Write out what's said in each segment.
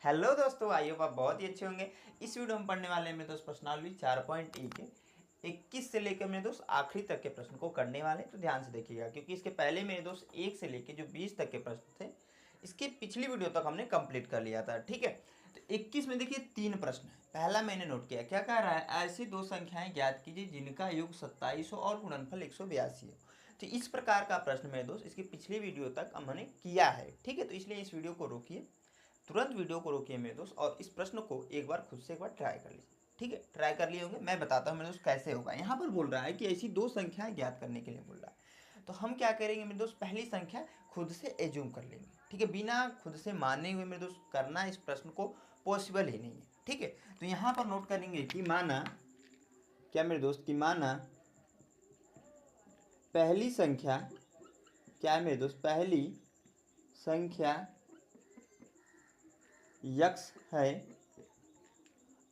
Hello दोस्तों, I hope आप बहुत ही अच्छे होंगे। इस वीडियो में पढ़ने वाले हैं मेरे दोस्त प्रश्नावली 4.1 के 21 से लेकर मेरे दोस्त आखिरी तक के प्रश्न को करने वाले हैं। तो ध्यान से देखिएगा, क्योंकि इसके पहले मेरे दोस्त 1 से लेकर जो 20 तक के प्रश्न थे, इसकी पिछली वीडियो तक हमने कंप्लीट कर लिया था। ठीक है, तो 21 में देखिए 3 प्रश्न है। पहला मैंने नोट किया, क्या कह रहा है, ऐसी दो संख्याएं ज्ञात कीजिए जिनका योग 27 हो और गुणनफल 182 हो। तो इस प्रकार का प्रश्न मेरे दोस्त इसकी पिछली वीडियो तक हमने किया है। ठीक है, तो इसलिए इस वीडियो को रोकिए, तुरंत वीडियो को रोकिए मेरे दोस्त, और इस प्रश्न को एक बार खुद से एक बार ट्राई कर लीजिए। ठीक है, ट्राई कर लिए होंगे, मैं बताता हूँ मेरे दोस्त कैसे होगा। यहाँ पर बोल रहा है कि ऐसी दो संख्याएं ज्ञात करने के लिए बोल रहा है। तो हम क्या करेंगे मेरे दोस्त, पहली संख्या खुद से एज्यूम कर लेंगे। ठीक है, बिना खुद से माने हुए मेरे दोस्त करना इस प्रश्न को पॉसिबल ही नहीं है। ठीक है, तो यहाँ पर नोट करेंगे कि माना, क्या मेरे दोस्त, कि माना पहली संख्या, क्या है मेरे दोस्त, पहली संख्या यक्स है,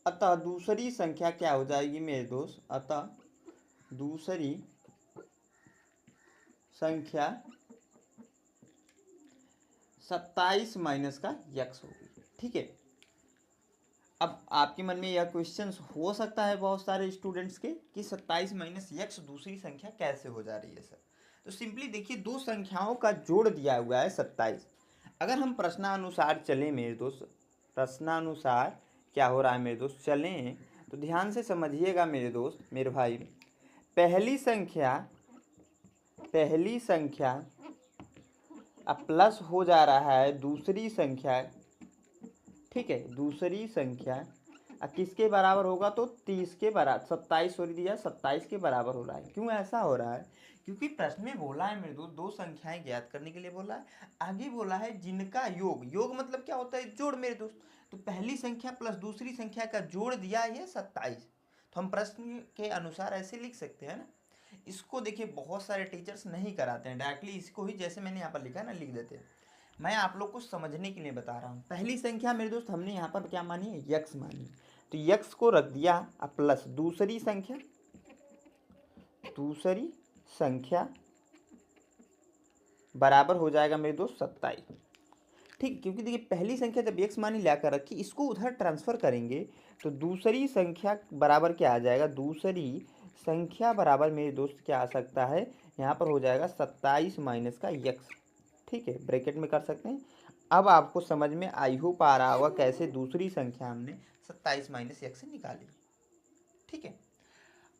अतः दूसरी संख्या क्या हो जाएगी मेरे दोस्त, अतः दूसरी संख्या 27 माइनस का यक्स होगी। ठीक है, अब आपके मन में यह क्वेश्चन हो सकता है बहुत सारे स्टूडेंट्स के कि 27 माइनस यक्स दूसरी संख्या कैसे हो जा रही है सर। तो सिंपली देखिए, दो संख्याओं का जोड़ दिया हुआ है 27। अगर हम प्रश्नानुसार चलें मेरे दोस्त, प्रश्नानुसार क्या हो रहा है मेरे दोस्त, चलें तो ध्यान से समझिएगा मेरे दोस्त, मेरे भाई। पहली संख्या अब प्लस हो जा रहा है दूसरी संख्या। ठीक है, दूसरी संख्या किसके बराबर होगा, तो 30 के बराबर, 27 सॉरी दिया, 27 के बराबर हो रहा है। क्यों ऐसा हो रहा है, क्योंकि प्रश्न में बोला है मेरे दोस्त दो संख्याएं ज्ञात करने के लिए बोला है। आगे बोला है जिनका योग, योग मतलब क्या होता है, जोड़ मेरे दोस्त। तो पहली संख्या प्लस दूसरी संख्या का जोड़ दिया है 27। तो हम प्रश्न के अनुसार ऐसे लिख सकते हैं ना। इसको देखिए, बहुत सारे टीचर्स नहीं कराते हैं, डायरेक्टली इसको ही जैसे मैंने यहाँ पर लिखा है ना, लिख देते हैं। मैं आप लोग को समझने के लिए बता रहा हूँ। पहली संख्या मेरे दोस्त हमने यहाँ पर क्या मानी है, यक्स मानी। तो यक्स को रख दिया अब प्लस दूसरी संख्या बराबर हो जाएगा मेरे दोस्त 27। ठीक, क्योंकि देखिए पहली संख्या जब यक्स मानी लाकर रखी, इसको उधर ट्रांसफर करेंगे तो दूसरी संख्या बराबर क्या आ जाएगा, दूसरी संख्या बराबर मेरे दोस्त क्या आ सकता है, यहाँ पर हो जाएगा 27 माइनस का यक्स। ठीक है, ब्रैकेट में कर सकते हैं। अब आपको समझ में आई होप आ रहा होगा कैसे दूसरी संख्या हमने 27 माइनस यक्स से निकाली। ठीक है,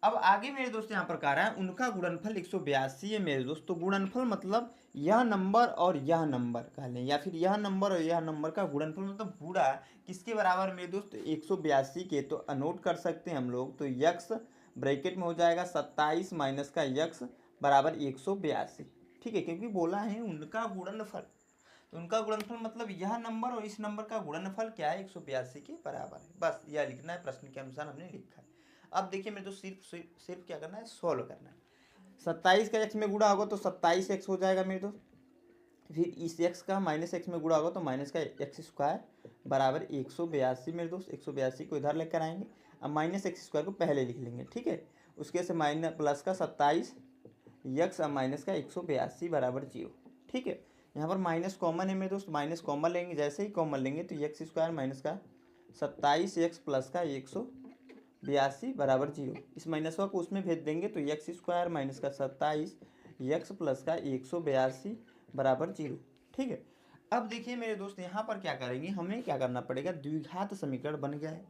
अब आगे मेरे दोस्त यहाँ पर कह रहा है उनका गुणनफल 182 है मेरे दोस्त। तो गुणनफल मतलब यह नंबर और यह नंबर कह लें, या फिर यह नंबर और यह नंबर का गुणनफल मतलब गुणा किसके बराबर मेरे दोस्त, 182 के। तो अनोट कर सकते हैं हम लोग, तो यक्स ब्रैकेट में हो जाएगा 27 माइनस का यक्स बराबर 182। ठीक है, क्योंकि बोला है उनका गुणनफल, तो उनका गुणनफल मतलब यह नंबर और इस नंबर का गुणनफल क्या है, 182 के बराबर है। बस यह लिखना है, प्रश्न के अनुसार हमने लिखा है। अब देखिए मेरे दोस्त, सिर्फ क्या करना है, सॉल्व करना है। 27 का एक्स में गुणा होगा तो 27 एक्स हो जाएगा मेरे दोस्त। फिर इस एक्स का माइनस एक्स में गुणा होगा तो माइनस का एक्स स्क्वायर बराबर 182 मेरे दोस्त। 182 को इधर लेकर आएंगे, अब माइनस एक्स स्क्वायर को पहले लिख लेंगे। ठीक है, उसके से माइनस प्लस का 27 यक्स अब माइनस का 182 बराबर 0। ठीक है, यहाँ पर माइनस कॉमन है मेरे दोस्त, माइनस कॉमन लेंगे, जैसे ही कॉमन लेंगे तो एक्स स्क्वायर माइनस का 27 एक्स प्लस का 182 बराबर 0। इस माइनस को उसमें भेज देंगे तो एक्स स्क्वायर माइनस का 27 एक्स प्लस का 182 बराबर 0। ठीक है, अब देखिए मेरे दोस्त यहाँ पर क्या करेंगे, हमें क्या करना पड़ेगा, द्विघात समीकरण बन गया है।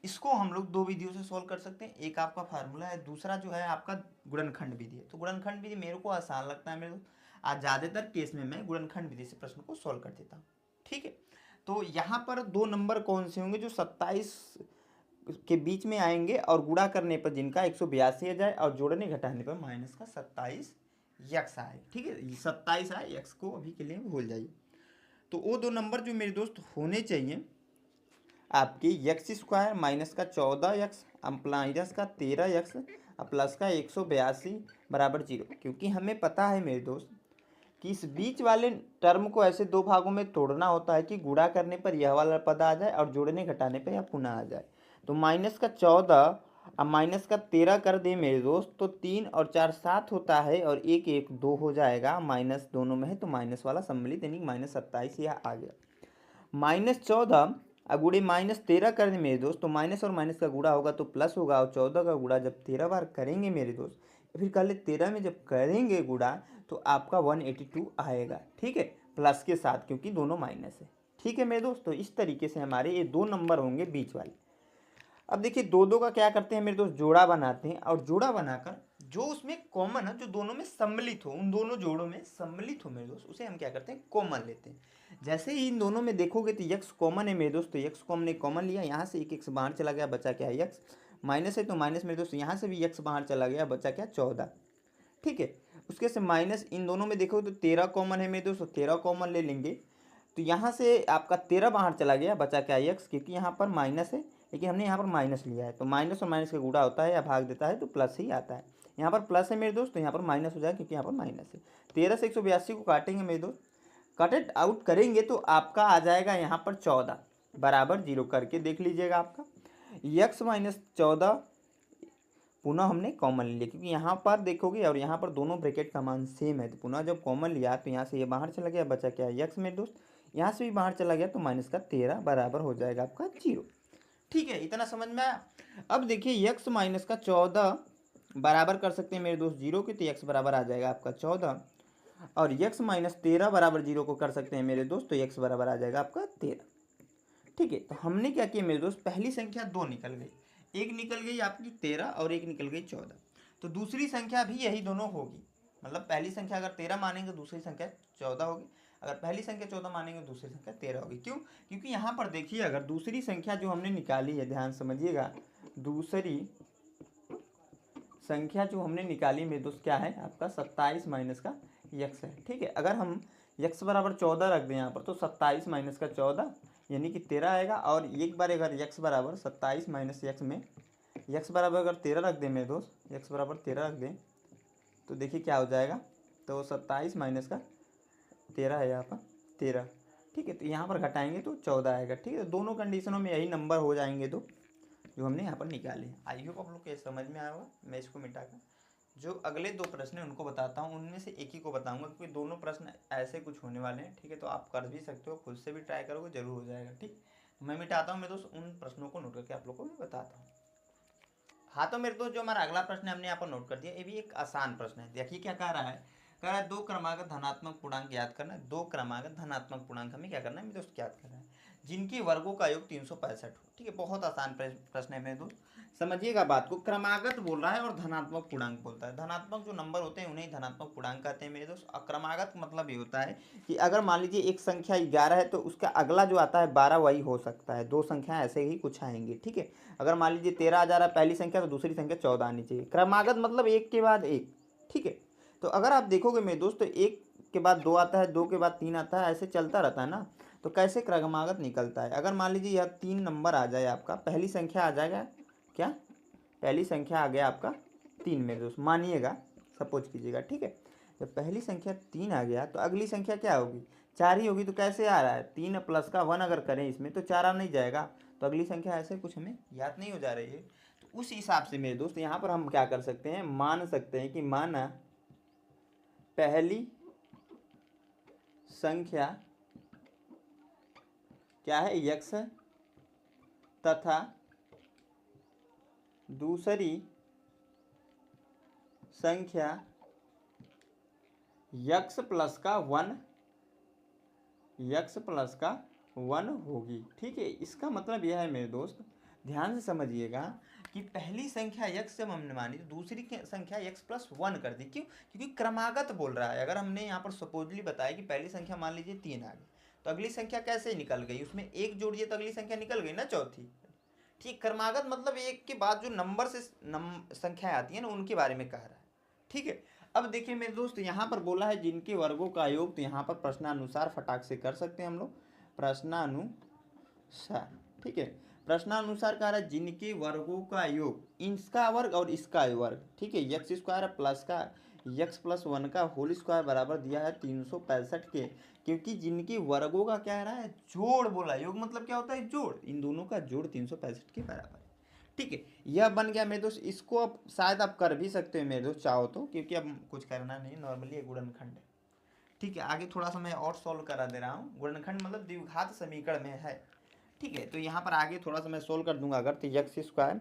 इसको हम लोग दो विधियों से सॉल्व कर सकते हैं। एक आपका फार्मूला है, दूसरा जो है आपका गुणनखंड विधि है। तो गुणनखंड विधि मेरे को आसान लगता है मेरे दोस्त, आज ज़्यादातर केस में मैं गुणनखंड विधि से प्रश्न को सॉल्व कर देता हूँ। ठीक है, तो यहाँ पर दो नंबर कौन से होंगे जो 27 के बीच में आएंगे और गुणा करने पर जिनका 182 आ जाए और जोड़ने घटाने पर माइनस का 27 यक्स आए। ठीक है, 27 आए, यक्स को अभी के लिए भूल जाइए। तो वो दो नंबर जो मेरे दोस्त होने चाहिए आपके, यक्स स्क्वायर माइनस का 14 यक्स माइनस का 13 यक्स प्लस का 182 बराबर 0। क्योंकि हमें पता है मेरे दोस्त कि इस बीच वाले टर्म को ऐसे दो भागों में तोड़ना होता है कि गुणा करने पर यह वाला पद आ जाए और जोड़ने घटाने पर यह पुनः आ जाए। तो माइनस का 14 अब माइनस का 13 कर दे मेरे दोस्त, तो 3 और 4 7 होता है और 1 1 2 हो जाएगा, माइनस दोनों में है तो माइनस वाला सम्मिलित यानी -27 यह आ गया। -14 अब गुणे -13 कर दें मेरे दोस्त, तो माइनस और माइनस का गुणा होगा तो प्लस होगा, और 14 का गुणा जब 13 बार करेंगे मेरे दोस्त, फिर कर ले 13 में जब करेंगे गुणा तो आपका 182 आएगा। ठीक है, प्लस के साथ, क्योंकि दोनों माइनस है। ठीक है मेरे दोस्त, तो इस तरीके से हमारे ये 2 नंबर होंगे बीच वाले। अब देखिए दो दो का क्या करते हैं मेरे दोस्त, जोड़ा बनाते हैं, और जोड़ा बनाकर जो उसमें कॉमन है, जो दोनों में सम्मिलित हो, उन दोनों जोड़ों में सम्मिलित हो मेरे दोस्त, उसे हम क्या करते हैं, कॉमन लेते हैं। जैसे ही इन दोनों में देखोगे तो यक्स कॉमन है मेरे दोस्त, तो यक्स को हमने कॉमन लिया, यहाँ से एक एक्स बाहर चला गया, बचा क्या है यक्स। माइनस है तो माइनस मेरे दोस्त, यहाँ से भी यक्स बाहर चला गया, बचा क्या 14। ठीक है, उसके से माइनस इन दोनों में देखो तो 13 कॉमन है मेरे दोस्त, तो 13 कॉमन ले लेंगे, तो यहाँ से आपका 13 बाहर चला गया, बचा क्या यक्स, क्योंकि यहाँ पर माइनस है, लेकिन हमने यहाँ पर माइनस लिया है, तो माइनस और माइनस का गुणा होता है या भाग देता है तो प्लस ही आता है। यहाँ पर प्लस है मेरे दोस्त, तो यहाँ पर माइनस हो जाएगा, क्योंकि यहाँ पर माइनस है। 13 से 182 को काटेंगे मेरे दोस्त, कट इट आउट करेंगे तो आपका आ जाएगा यहाँ पर 14 बराबर 0 करके देख लीजिएगा आपका यक्स माइनस 14 पुनः हमने कॉमन लिया, क्योंकि यहाँ पर देखोगे और यहाँ पर दोनों ब्रैकेट का मान सेम है, तो पुनः जब कॉमन लिया तो यहाँ से ये बाहर चला गया, बचा क्या है यक्स मेरे दोस्त, यहाँ से भी बाहर चला गया तो माइनस का 13 बराबर हो जाएगा आपका 0। ठीक है, इतना समझ में आया। अब देखिए यक्स माइनस का 14 बराबर कर सकते हैं मेरे दोस्त 0 के, तो यक्स बराबर आ जाएगा आपका 14, और यक्स माइनस 13 बराबर 0 को कर सकते हैं मेरे दोस्त, तो यक्स बराबर आ जाएगा आपका 13। ठीक है, तो हमने क्या किया मेरे दोस्त, पहली संख्या 2 निकल गई, एक निकल गई आपकी 13 और एक निकल गई 14, तो दूसरी संख्या भी यही दोनों होगी। मतलब पहली संख्या अगर 13 मानेंगे दूसरी संख्या 14 होगी, अगर पहली संख्या 14 मानेंगे दूसरी संख्या 13 होगी। क्यों? क्योंकि यहाँ पर देखिए अगर दूसरी संख्या जो हमने निकाली है, ध्यान समझिएगा, दूसरी संख्या जो हमने निकाली मेरे दोस्त क्या है आपका 27 माइनस का यक्स है। ठीक है, अगर हम यक्स बराबर 14 रख दें यहाँ पर, तो 27 माइनस का 14 यानी कि 13 आएगा, और एक बार अगर यक्स बराबर 27 माइनस यक्स में यक्स बराबर अगर 13 रख दें मेरे दोस्त, यक्स बराबर 13 रख दें, तो देखिए क्या हो जाएगा, तो 27 माइनस का 13 है यहाँ पर 13। ठीक है, तो यहाँ पर घटाएंगे तो 14 आएगा। ठीक है, दोनों कंडीशनों में यही नंबर हो जाएंगे दो जो हमने यहाँ पर निकाले। आई होप आप लोग को समझ में आया होगा। मैं इसको मिटाकर जो अगले 2 प्रश्न हैं उनको बताता हूँ, उनमें से एक ही को बताऊंगा, क्योंकि दोनों प्रश्न ऐसे कुछ होने वाले हैं। ठीक है, तो आप कर भी सकते हो, खुद से भी ट्राई करोगे जरूर हो जाएगा। ठीक, मैं मिटाता हूँ मेरे दोस्त, उन प्रश्नों को नोट करके आप लोग को मैं बताता हूँ। हाँ, तो मेरे दोस्त जो हमारा अगला प्रश्न है हमने यहाँ पर नोट कर दिया, ये भी एक आसान प्रश्न है। देखिए क्या कह रहा है, कह रहा है 2 क्रमागत धनात्मक पूर्णांक ज्ञात करना है। 2 क्रमागत धनात्मक पूर्णांक हमें क्या करना है मेरे दोस्त, ज्ञात करना है, जिनके वर्गों का योग 365 हो। ठीक है, बहुत आसान प्रश्न है मेरे दोस्त, समझिएगा बात को। क्रमागत बोल रहा है और धनात्मक पूर्णांक बोलता है। धनात्मक जो नंबर होते हैं उन्हें धनात्मक पूर्णांक कहते हैं मेरे दोस्त। अक्रमागत मतलब ये होता है कि अगर मान लीजिए एक संख्या 11 है तो उसका अगला जो आता है 12 वही हो सकता है। 2 संख्या ऐसे ही कुछ आएंगी। ठीक है, अगर मान लीजिए 13 आ जा रहा है पहली संख्या, तो दूसरी संख्या 14 आनी चाहिए। क्रमागत मतलब एक के बाद एक। ठीक है, तो अगर आप देखोगे मेरे दोस्त, तो एक के बाद 2 आता है, 2 के बाद 3 आता है, ऐसे चलता रहता है ना। तो कैसे क्रमागत निकलता है, अगर मान लीजिए यह 3 नंबर आ जाए आपका, पहली संख्या आ जाएगा क्या, पहली संख्या आ गया आपका 3 मेरे दोस्त, मानिएगा, सपोज कीजिएगा। ठीक है, जब पहली संख्या 3 आ गया तो अगली संख्या क्या होगी, 4 ही होगी। तो कैसे आ रहा है, 3 प्लस का 1 अगर करें इसमें तो 4 आ नहीं जाएगा, तो अगली संख्या ऐसे कुछ हमें याद नहीं हो जा रही है। तो उस हिसाब से मेरे दोस्त यहाँ पर हम क्या कर सकते हैं, मान सकते हैं कि माना पहली संख्या क्या है, यक्स है, तथा दूसरी संख्या यक्स प्लस का 1 होगी। ठीक है, इसका मतलब यह है मेरे दोस्त, ध्यान से समझिएगा कि पहली संख्या यक्स जब हमने मानी तो दूसरी संख्या यक्स प्लस 1 कर दी। क्यों? क्योंकि क्रमागत बोल रहा है। अगर हमने यहाँ पर सपोजली बताया कि पहली संख्या मान लीजिए 3 आ गई, तो अगली संख्या कैसे निकल गई, उसमें एक जोड़िए तो अगली संख्या निकल गई ना, चौथी। ठीक, क्रमागत मतलब एक के बाद जो नंबर से संख्याएं आती है ना, उनके बारे में कह रहा है। ठीक है, अब देखिए मेरे दोस्त यहाँ पर बोला है जिनके वर्गों का योग, तो यहाँ पर प्रश्नानुसार फटाक से कर सकते हैं हम लोग, प्रश्नानुसार। ठीक है, प्रश्नानुसार कह रहा है जिनके वर्गों का योग, इसका वर्ग और इसका वर्ग। ठीक है, यक्स स्क्वायर प्लस का यक्स प्लस 1 का होल स्क्वायर बराबर दिया है 365 के, क्योंकि जिनके वर्गों का क्या रहा है, जोड़ बोला। योग मतलब क्या होता है, जोड़, इन दोनों का जोड़ 365 के बराबर है। ठीक है, यह बन गया मेरे दोस्त। इसको अब शायद आप कर भी सकते हो मेरे दोस्त चाहो तो, क्योंकि अब कुछ करना नहीं, नॉर्मली एक गुणनखंड है। ठीक है, आगे थोड़ा सा मैं और सॉल्व करा दे रहा हूँ। गुणनखंड मतलब द्विघात समीकरण में है। ठीक है, तो यहाँ पर आगे थोड़ा सा मैं सोल्व कर दूंगा अगर, तो एक्स स्क्वायर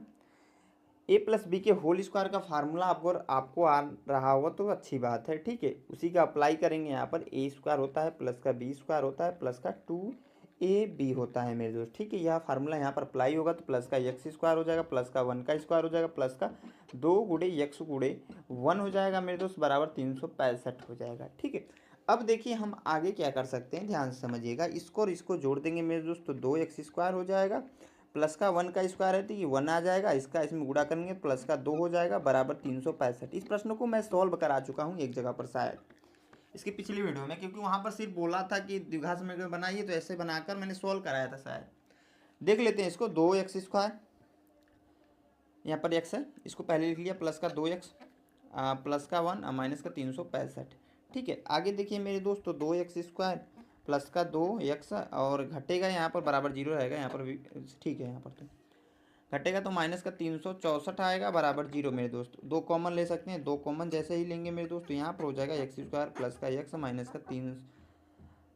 ए प्लस बी के होल स्क्वायर का फार्मूला आपको आ रहा होगा तो अच्छी बात है। ठीक है, उसी का अप्लाई करेंगे यहाँ पर। ए स्क्वायर होता है प्लस का बी स्क्वायर होता है प्लस का 2ab होता है मेरे दोस्त। ठीक है, यह फार्मूला यहाँ पर अप्लाई होगा तो प्लस का एक्स स्क्वायर हो जाएगा प्लस का 1 का स्क्वायर हो जाएगा प्लस का 2 गुणे एक्स गुणे 1 हो जाएगा मेरे दोस्त, बराबर 365 हो जाएगा। ठीक है, अब देखिए हम आगे क्या कर सकते हैं, ध्यान से समझिएगा। इसको और इसको जोड़ देंगे मेरे दोस्त तो 2x स्क्वायर हो जाएगा प्लस का 1 का स्क्वायर है तो ये 1 आ जाएगा, इसका इसमें गुणा करेंगे प्लस का 2 हो जाएगा बराबर 365। इस प्रश्न को मैं सॉल्व करा चुका हूँ एक जगह पर शायद इसकी पिछली वीडियो में, क्योंकि वहाँ पर सिर्फ बोला था कि द्विघात समीकरण बनाइए, तो ऐसे बनाकर मैंने सॉल्व कराया था शायद। देख लेते हैं इसको। 2x स्क्वायर, यहाँ पर x है, इसको पहले लिख लिया प्लस का 2x प्लस का 1 माइनस का 365। ठीक है, आगे देखिए मेरे दोस्त, तो 2x स्क्वायर प्लस का 2x और घटेगा यहाँ पर बराबर 0 रहेगा यहाँ पर भी। ठीक है, यहाँ पर तो घटेगा तो माइनस का 364 आएगा बराबर 0 मेरे दोस्त। 2 कॉमन ले सकते हैं, 2 कॉमन जैसे ही लेंगे मेरे दोस्त तो यहाँ पर हो जाएगा एक्स स्क्वायर प्लस का x माइनस का 3,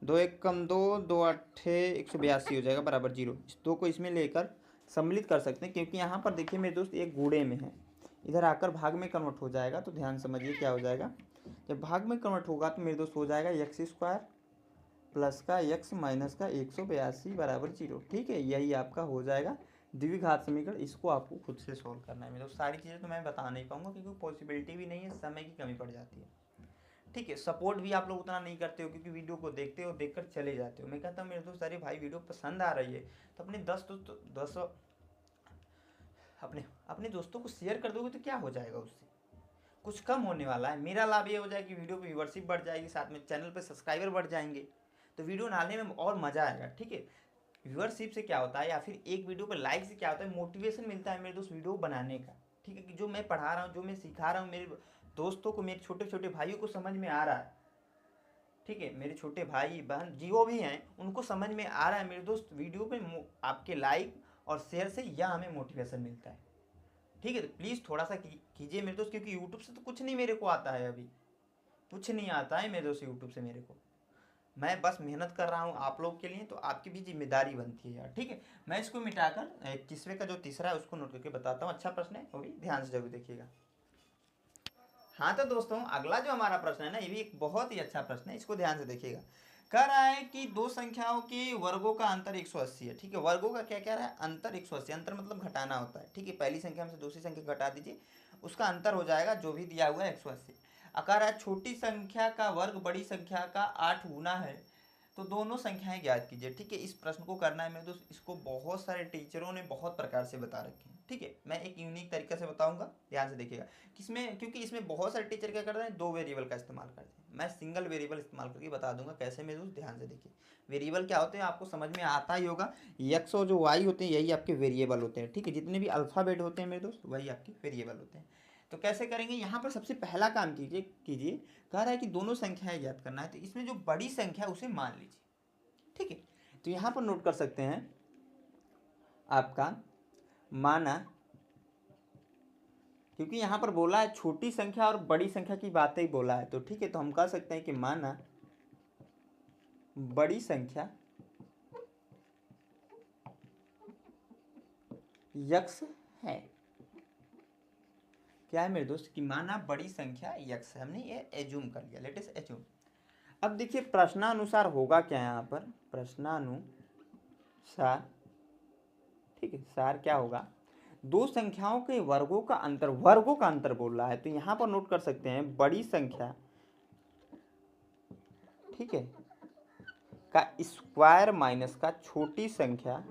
2 1 कम 2, 2 8 182 हो जाएगा बराबर 0। इस 2 को इसमें लेकर सम्मिलित कर सकते हैं, क्योंकि यहाँ पर देखिए मेरे दोस्त एक गुणे में है, इधर आकर भाग में कन्वर्ट हो जाएगा। तो ध्यान समझिए क्या हो जाएगा, जब भाग में कन्वर्ट होगा तो मेरे दोस्त हो जाएगा एक्स स्क्वायर प्लस का x माइनस का 182 बराबर 0। ठीक है, यही आपका हो जाएगा द्विघात समीकरण। इसको आपको खुद से सॉल्व करना है मेरे दोस्त। सारी चीज़ें तो मैं बता नहीं पाऊंगा क्योंकि पॉसिबिलिटी भी नहीं है, समय की कमी पड़ जाती है। ठीक है, सपोर्ट भी आप लोग उतना नहीं करते हो क्योंकि वीडियो को देखते हो, देखकर चले जाते हो। मैं कहता हूँ मेरे दोस्त अरे भाई वीडियो पसंद आ रही है तो अपने 10 अपने दोस्तों को शेयर कर दोगे तो क्या हो जाएगा, उससे कुछ कम होने वाला है। मेरा लाभ ये हो जाएगा कि वीडियो पे व्यूअरशिप बढ़ जाएगी, साथ में चैनल पे सब्सक्राइबर बढ़ जाएंगे, तो वीडियो डालने में और मज़ा आएगा। ठीक है, व्यूअरशिप से क्या होता है या फिर एक वीडियो पर लाइक से क्या होता है, मोटिवेशन मिलता है मेरे दोस्त वीडियो बनाने का। ठीक है, कि जो मैं पढ़ा रहा हूँ, जो मैं सिखा रहा हूँ, मेरे दोस्तों को, मेरे छोटे छोटे भाइयों को समझ में आ रहा है। ठीक है, मेरे छोटे भाई बहन जो भी हैं उनको समझ में आ रहा है मेरे दोस्त। वीडियो पे आपके लाइक और शेयर से यह हमें मोटिवेशन मिलता है। ठीक है, तो प्लीज़ थोड़ा सा कीजिए मेरे दोस्त, क्योंकि यूट्यूब से तो कुछ नहीं मेरे को आता है, अभी कुछ नहीं आता है मेरे दोस्त यूट्यूब से मेरे को। मैं बस मेहनत कर रहा हूँ आप लोग के लिए, तो आपकी भी जिम्मेदारी बनती है यार। ठीक है, मैं इसको मिटाकर 21वें का जो तीसरा है उसको नोट करके बताता हूँ। अच्छा प्रश्न है, वो भी ध्यान से जरूर देखिएगा। हाँ तो दोस्तों, अगला जो हमारा प्रश्न है ना, ये भी एक बहुत ही अच्छा प्रश्न है, इसको ध्यान से देखिएगा। कह रहा है कि दो संख्याओं के वर्गों का अंतर 180 है। ठीक है, वर्गों का क्या कह रहा है, अंतर 180। अंतर मतलब घटाना होता है। ठीक है, पहली संख्या में से दूसरी संख्या घटा दीजिए, उसका अंतर हो जाएगा जो भी दिया हुआ है 180। अगर है छोटी संख्या का वर्ग बड़ी संख्या का 8 गुना है तो दोनों संख्याएं ज्ञात कीजिए। ठीक है, इस प्रश्न को करना है मेरे दोस्त। इसको बहुत सारे टीचरों ने बहुत प्रकार से बता रखे हैं। ठीक है, मैं एक यूनिक तरीके से बताऊंगा, ध्यान से देखिएगा। किसमें, क्योंकि इसमें बहुत सारे टीचर क्या करते हैं, 2 वेरिएबल का इस्तेमाल करते हैं। मैं सिंगल वेरिएबल इस्तेमाल करके बता दूंगा कैसे मेरे दोस्त, ध्यान से देखिए। वेरिएबल क्या होते हैं आपको समझ में आता ही होगा। एक्स और जो वाई होते हैं यही आपके वेरिएबल होते हैं। ठीक है, जितने भी अल्फ़ाबेट होते हैं मेरे दोस्त वही आपके वेरिएबल होते हैं। तो कैसे करेंगे, यहाँ पर सबसे पहला काम कीजिए। कह रहा है कि दोनों संख्याएं ज्ञात करना है, तो इसमें जो बड़ी संख्या है उसे मान लीजिए। ठीक है, तो यहाँ पर नोट कर सकते हैं आपका माना, क्योंकि यहाँ पर बोला है छोटी संख्या और बड़ी संख्या की बातें ही बोला है, तो ठीक है, तो हम कह सकते हैं कि माना बड़ी संख्या यक्स है। क्या है मेरे दोस्त, कि माना बड़ी संख्या यक्स है, हमने ये एज्यूम कर लिया, लेट अस एज्यूम। अब देखिए प्रश्नानुसार होगा क्या यहाँ पर, प्रश्नानुसार, ठीक है, सार क्या होगा, दो संख्याओं के वर्गों का अंतर बोल रहा है, तो यहां पर नोट कर सकते हैं बड़ी संख्या, ठीक है, का स्क्वायर माइनस का छोटी संख्या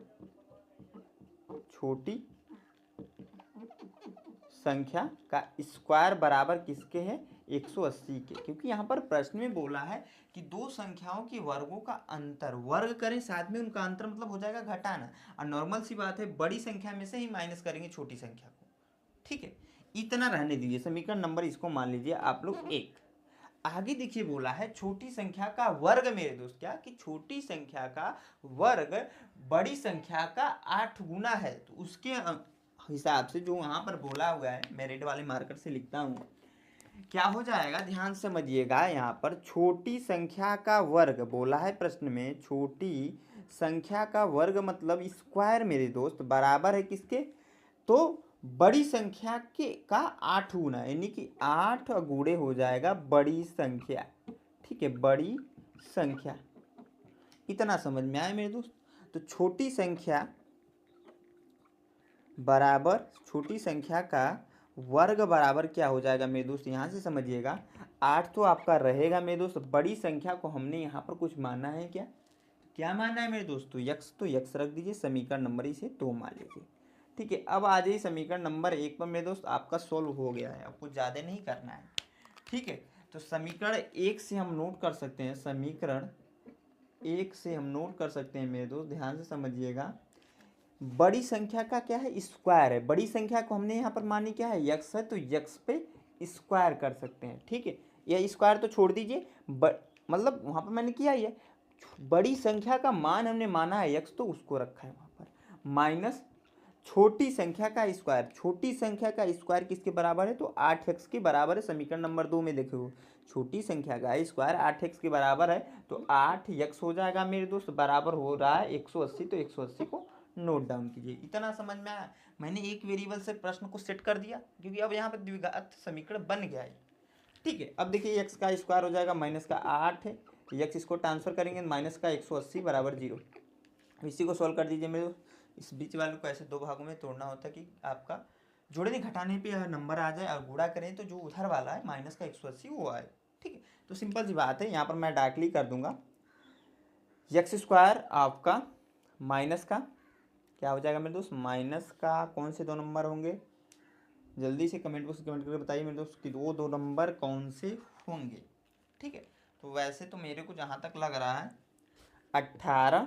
का स्क्वायर बराबर किसके है, 180 के। क्योंकि यहाँ पर प्रश्न में बोला है कि दो संख्याओं के वर्गों का अंतर, वर्ग करें साथ में उनका अंतर मतलब हो जाएगा घटाना, और नॉर्मल सी बात है बड़ी संख्या में से ही माइनस करेंगे छोटी संख्या को। ठीक है, इतना रहने दीजिए, समीकरण नंबर इसको मान लीजिए आप लोग 1। आगे देखिए बोला है छोटी संख्या का वर्ग मेरे दोस्त, क्या कि छोटी संख्या का वर्ग बड़ी संख्या का 8 गुना है, तो उसके हिसाब से जो वहां पर बोला हुआ है, मैं रेड वाले मार्कर से लिखता हूँ, क्या हो जाएगा ध्यान समझिएगा। यहाँ पर छोटी संख्या का वर्ग बोला है प्रश्न में, छोटी संख्या का वर्ग मतलब स्क्वायर मेरे दोस्त बराबर है किसके, तो बड़ी संख्या के का 8 गुना, यानी कि 8 गुणे हो जाएगा बड़ी संख्या। ठीक है, बड़ी संख्या। इतना समझ में आया मेरे दोस्त। तो छोटी संख्या बराबर, छोटी संख्या का वर्ग बराबर क्या हो जाएगा मेरे दोस्त, यहाँ से समझिएगा। 8 तो आपका रहेगा मेरे दोस्त, बड़ी संख्या को हमने यहाँ पर कुछ माना है क्या, क्या माना है मेरे दोस्त, तो यक्स रख दीजिए, समीकरण नंबर इसे 2 मान लीजिए। ठीक है, अब आ जाइए समीकरण नंबर 1 पर मेरे दोस्त, आपका सोल्व हो गया है, अब कुछ ज़्यादा नहीं करना है। ठीक है, तो समीकरण 1 से हम नोट कर सकते हैं, समीकरण 1 से हम नोट कर सकते हैं मेरे दोस्त, ध्यान से समझिएगा। बड़ी संख्या का क्या है, स्क्वायर है। बड़ी संख्या को हमने यहाँ पर मानी क्या है, यक्स है, तो यक्स पे स्क्वायर कर सकते हैं। ठीक है, यह स्क्वायर तो छोड़ दीजिए, मतलब वहाँ पर मैंने किया ही है, बड़ी संख्या का मान हमने माना है यक्स, तो उसको रखा है वहाँ पर, माइनस छोटी संख्या का स्क्वायर। छोटी संख्या का स्क्वायर किसके बराबर है, तो 8x के बराबर है। समीकरण नंबर 2 में देखो, छोटी संख्या का स्क्वायर 8x के बराबर है, तो 8x हो जाएगा मेरे दोस्त, बराबर हो रहा है 180। तो 180 को नोट डाउन कीजिए। इतना समझ में आया। मैंने एक वेरिएबल से प्रश्न को सेट कर दिया, क्योंकि अब यहाँ पर द्विघात समीकरण बन गया है। ठीक है, अब देखिए x का स्क्वायर हो जाएगा माइनस का 8 है, x इसको ट्रांसफर करेंगे, माइनस का 180 बराबर 0। इसी को सॉल्व कर दीजिए मेरे। इस बीच वाले को ऐसे दो भागों में तोड़ना होता है कि आपका जोड़ने घटाने पे यह नंबर आ जाए, और गुणा करें तो जो उधर वाला है माइनस का 180 वो आए। ठीक है, तो सिंपल सी बात है, यहाँ पर मैं डायरेक्टली कर दूंगा, एक्स स्क्वायर आपका माइनस का क्या हो जाएगा मेरे दोस्त, माइनस का कौन से 2 नंबर होंगे, जल्दी से कमेंट बॉक्स कमेंट करके बताइए मेरे दोस्त कि वो 2 नंबर कौन से होंगे। ठीक है, तो वैसे तो मेरे को जहाँ तक लग रहा है 18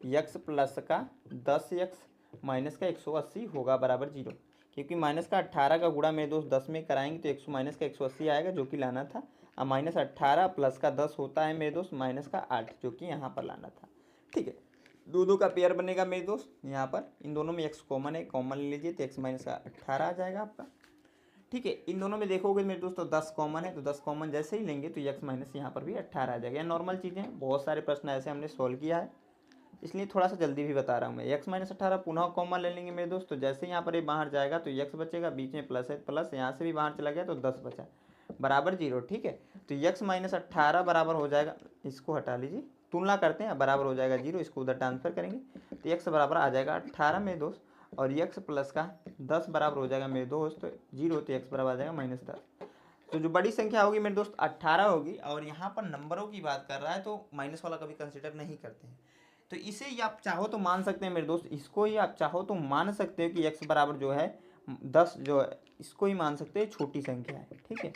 यक्स प्लस का 10x माइनस का 180 होगा बराबर 0, क्योंकि माइनस का 18 का गुणा मेरे दोस्त 10 में कराएंगे तो 100 माइनस का 180 आएगा, जो कि लाना था। अब माइनस 18 प्लस का 10 होता है मेरे दोस्त माइनस का 8, जो कि यहाँ पर लाना था। ठीक है, दो का पेयर बनेगा मेरे दोस्त, यहाँ पर इन दोनों में x कॉमन है, कॉमन ले लीजिए, तो x माइनस का 18 आ जाएगा आपका। ठीक है, इन दोनों में देखोगे मेरे दोस्तों 10 कॉमन है, तो 10 कॉमन जैसे ही लेंगे तो x माइनस यहाँ पर भी 18 आ जाएगा। ये नॉर्मल चीज़ें, बहुत सारे प्रश्न ऐसे हमने सॉल्व किया है, इसलिए थोड़ा सा जल्दी भी बता रहा हूँ मैं। x माइनस 18 पुनः कॉमन ले लेंगे मेरे दोस्त, तो जैसे यहाँ पर ये बाहर जाएगा तो x बचेगा, बीच में प्लस है, प्लस यहाँ से भी बाहर चला गया तो 10 बचा बराबर 0। ठीक है, तो x माइनस 18 बराबर हो जाएगा, इसको हटा लीजिए, तुलना करते हैं, बराबर हो जाएगा 0, इसको उधर ट्रांसफर करेंगे तो x बराबर आ जाएगा 18 मेरे दोस्त, और x प्लस का 10 बराबर हो जाएगा मेरे दोस्त 0, तो x बराबर आ जाएगा -10। तो जो बड़ी संख्या होगी मेरे दोस्त 18 होगी, और यहाँ पर नंबरों की बात कर रहा है तो माइनस वाला कभी कंसिडर नहीं करते हैं। तो इसे ही आप चाहो तो मान सकते हैं मेरे दोस्त, इसको ही आप चाहो तो मान सकते हो कि x बराबर जो है 10 जो है, इसको ही मान सकते हैं छोटी संख्या है। ठीक है,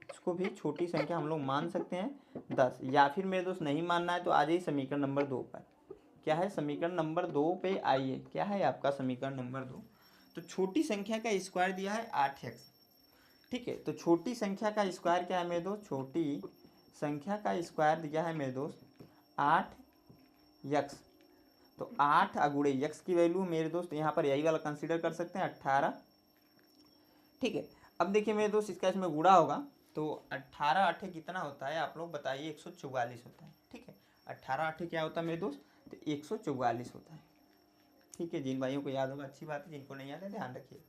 इसको भी छोटी संख्या हम लोग मान सकते हैं 10, या फिर मेरे दोस्त नहीं मानना है तो आ जाइए समीकरण नंबर 2 पर। क्या है, समीकरण नंबर 2 पे आइए। क्या है आपका समीकरण नंबर 2, तो छोटी संख्या का स्क्वायर दिया है 8x। ठीक है, तो छोटी संख्या का स्क्वायर क्या है मेरे दोस्त, छोटी संख्या का स्क्वायर दिया है मेरे दोस्त 8x, तो 8 गुणे x की वैल्यू मेरे दोस्त यहाँ पर यही वाला कंसीडर कर सकते हैं 18। ठीक है, अब देखिए मेरे दोस्त इसका इसमें गुणा होगा तो 18 8 कितना होता है, आप लोग बताइए, 144 होता है। ठीक है, 18 8 क्या होता है मेरे दोस्त, तो 144 होता है। ठीक है, जिन भाइयों को याद होगा अच्छी बात है, जिनको नहीं याद है ध्यान रखिए।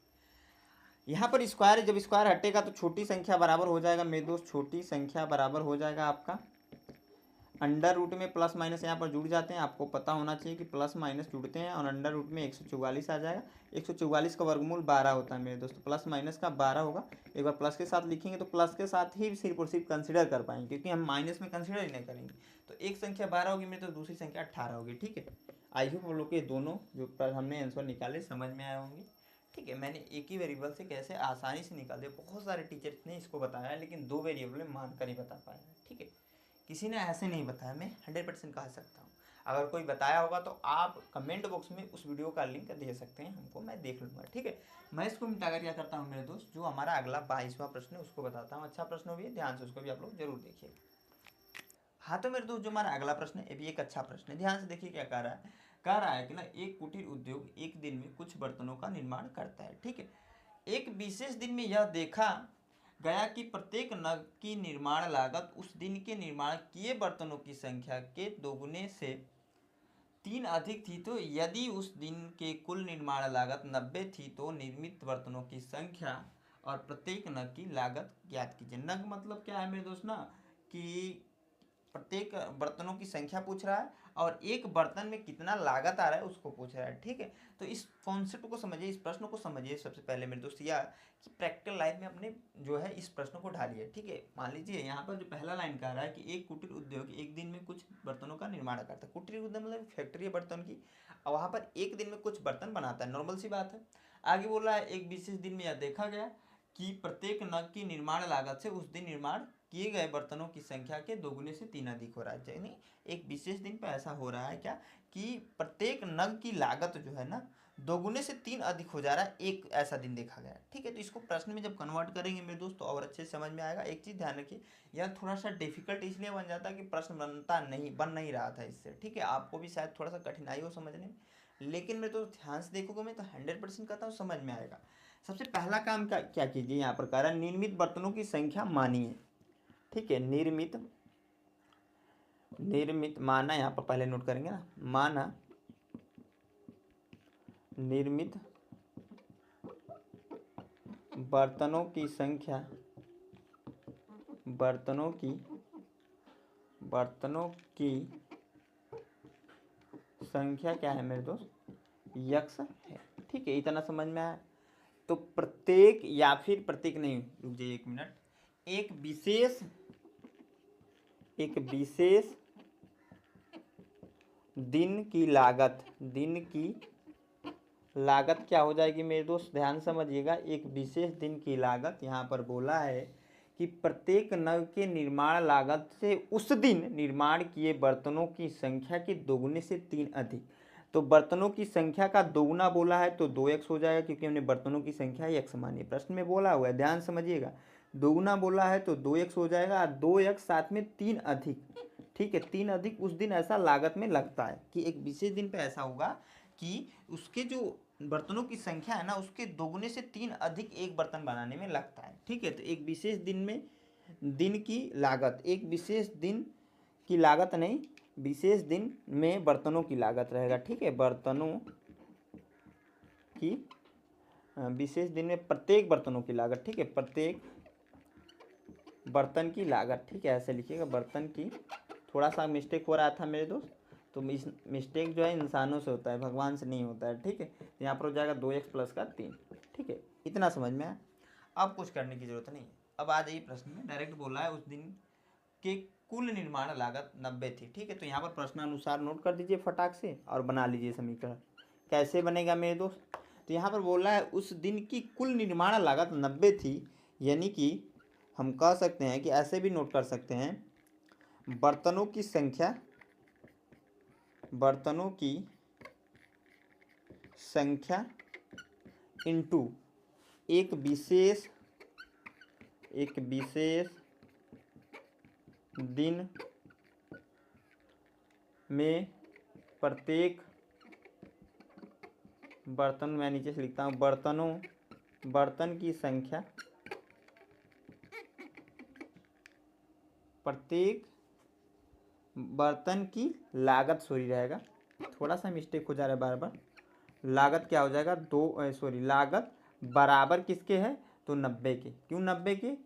यहाँ पर स्क्वायर है, जब स्क्वायर हटेगा तो छोटी संख्या बराबर हो जाएगा मेरे दोस्त, छोटी संख्या बराबर हो जाएगा आपका अंडर रूट में प्लस माइनस यहाँ पर जुड़ जाते हैं। आपको पता होना चाहिए कि प्लस माइनस जुड़ते हैं, और अंडर रूट में 144 आ जाएगा। 144 का वर्गमूल 12 होता है मेरे दोस्त, प्लस माइनस का 12 होगा। एक बार प्लस के साथ लिखेंगे तो प्लस के साथ ही सिर्फ और सिर्फ कंसिडर कर पाएंगे, क्योंकि हम माइनस में कंसिडर ही नहीं करेंगे। तो एक संख्या 12 होगी मेरे तो दूसरी संख्या 18 होगी। ठीक है, आई होप हम लोग के दोनों जो हमने आंसर निकाले समझ में आए होंगे। ठीक है, मैंने एक ही वेरिएबल से कैसे आसानी से निकाल दिया, बहुत सारे टीचर्स ने इसको बताया, लेकिन 2 वेरिएबल में मान कर नहीं बता पाया। ठीक है, किसी ने ऐसे नहीं बताया, मैं 100% कह सकता हूँ। अगर कोई बताया होगा तो आप कमेंट बॉक्स में उस वीडियो का लिंक दे सकते हैं हमको, मैं देख लूँगा। ठीक है, मैं इसको मिटाकर क्या करता हूँ मेरे दोस्त, जो हमारा अगला 22वां प्रश्न है उसको बताता हूँ। अच्छा प्रश्न भी है, ध्यान से उसको भी आप लोग जरूर देखिए। हाँ तो मेरे दोस्त, जो हमारा अगला प्रश्न है ये भी एक अच्छा प्रश्न है, ध्यान से देखिए क्या कह रहा है कि ना, एक कुटीर उद्योग एक दिन में कुछ बर्तनों का निर्माण करता है। ठीक है, एक विशेष दिन में यह देखा गया कि प्रत्येक नग की निर्माण लागत उस दिन के निर्माण किए बर्तनों की संख्या के दोगुने से 3 अधिक थी तो यदि उस दिन के कुल निर्माण लागत 90 थी तो निर्मित बर्तनों की संख्या और प्रत्येक नग की लागत ज्ञात कीजिए। नग मतलब क्या है मेरे दोस्त ना, कि प्रत्येक बर्तनों की संख्या पूछ रहा है और एक बर्तन में कितना लागत आ रहा है उसको पूछ रहा है। ठीक है, तो इस कॉन्सेप्ट को समझिए, इस प्रश्न को समझिए सबसे पहले मेरे दोस्त, या कि प्रैक्टिकल लाइफ में अपने जो है इस प्रश्न को ढालिए। ठीक है, मान लीजिए यहाँ पर जो पहला लाइन कह रहा है कि एक कुटीर उद्योग एक दिन में कुछ बर्तनों का निर्माण करता है। कुटीर उद्योग मतलब फैक्ट्री है बर्तन की, और वहाँ पर एक दिन में कुछ बर्तन बनाता है, नॉर्मल सी बात है। आगे बोल रहा है एक विशेष दिन में यह देखा गया कि प्रत्येक नग की निर्माण लागत से उस दिन निर्माण किए गए बर्तनों की संख्या के दोगुने से 3 अधिक हो रहा है। यानी एक विशेष दिन पे ऐसा हो रहा है क्या, कि प्रत्येक नग की लागत जो है ना दोगुने से 3 अधिक हो जा रहा है, एक ऐसा दिन देखा गया है। ठीक है, तो इसको प्रश्न में जब कन्वर्ट करेंगे मेरे दोस्त तो और अच्छे से समझ में आएगा। एक चीज़ ध्यान रखिए, यह थोड़ा सा डिफिकल्ट इसलिए बन जाता है कि प्रश्न बन नहीं रहा था इससे। ठीक है, आपको भी शायद थोड़ा सा कठिनाई हो समझने में, लेकिन मैं तो ध्यान से देखोगे मैं तो 100% कहता हूँ समझ में आएगा। सबसे पहला काम क्या कीजिए, यहाँ पर कह रहा है निर्मित बर्तनों की संख्या मानिए। ठीक है, निर्मित माना, यहाँ पर पहले नोट करेंगे ना, माना निर्मित बर्तनों की संख्या, बर्तनों की संख्या क्या है मेरे दोस्त, यक्स है। ठीक है, इतना समझ में आया। तो प्रत्येक, या फिर प्रत्येक नहीं, रुक जाइए एक मिनट, एक विशेष दिन की लागत क्या हो जाएगी मेरे दोस्त, ध्यान समझिएगा। एक विशेष दिन की लागत, यहाँ पर बोला है कि प्रत्येक नग के निर्माण लागत से उस दिन निर्माण किए बर्तनों की संख्या के दोगुने से 3 अधिक। तो बर्तनों की संख्या का दोगुना बोला है तो 2x हो जाएगा, क्योंकि हमने बर्तनों की संख्या x मानी, प्रश्न में बोला हुआ है, ध्यान समझिएगा। दोगुना बोला है तो 2x हो जाएगा, 2x साथ में 3 अधिक। ठीक है, 3 अधिक उस दिन ऐसा लागत में लगता है कि एक विशेष दिन पे ऐसा होगा कि उसके जो बर्तनों की संख्या है ना उसके दोगुने से 3 अधिक एक बर्तन बनाने में लगता है। ठीक है, तो एक विशेष दिन में एक विशेष दिन की लागत नहीं, विशेष दिन में बर्तनों की लागत रहेगा। ठीक है, बर्तनों की विशेष दिन में प्रत्येक बर्तनों की लागत। ठीक है, प्रत्येक बर्तन की लागत। ठीक है, ऐसे लिखिएगा, बर्तन की। थोड़ा सा मिस्टेक हो रहा था मेरे दोस्त, तो मिस्टेक जो है इंसानों से होता है, भगवान से नहीं होता है। ठीक है, यहाँ पर हो जाएगा 2x प्लस का 3। ठीक है, इतना समझ में आया, अब कुछ करने की जरूरत नहीं है। अब आ जाइए प्रश्न में, डायरेक्ट बोला है उस दिन के कुल निर्माण लागत 90 थी। ठीक है, तो यहाँ पर प्रश्नानुसार नोट कर दीजिए फटाक से और बना लीजिए समीकरण। कैसे बनेगा मेरे दोस्त, तो यहाँ पर बोला है उस दिन की कुल निर्माण लागत 90 थी, यानी कि हम कह सकते हैं कि ऐसे भी नोट कर सकते हैं, बर्तनों की संख्या इंटू एक विशेष दिन में प्रत्येक बर्तन, मैं नीचे से लिखता हूँ, बर्तन की संख्या, प्रत्येक बर्तन की लागत रहेगा, थोड़ा सा मिस्टेक हो जा रहा है बार बार। लागत क्या हो जाएगा, लागत बराबर किसके है, तो 90 के। क्यों 90 के,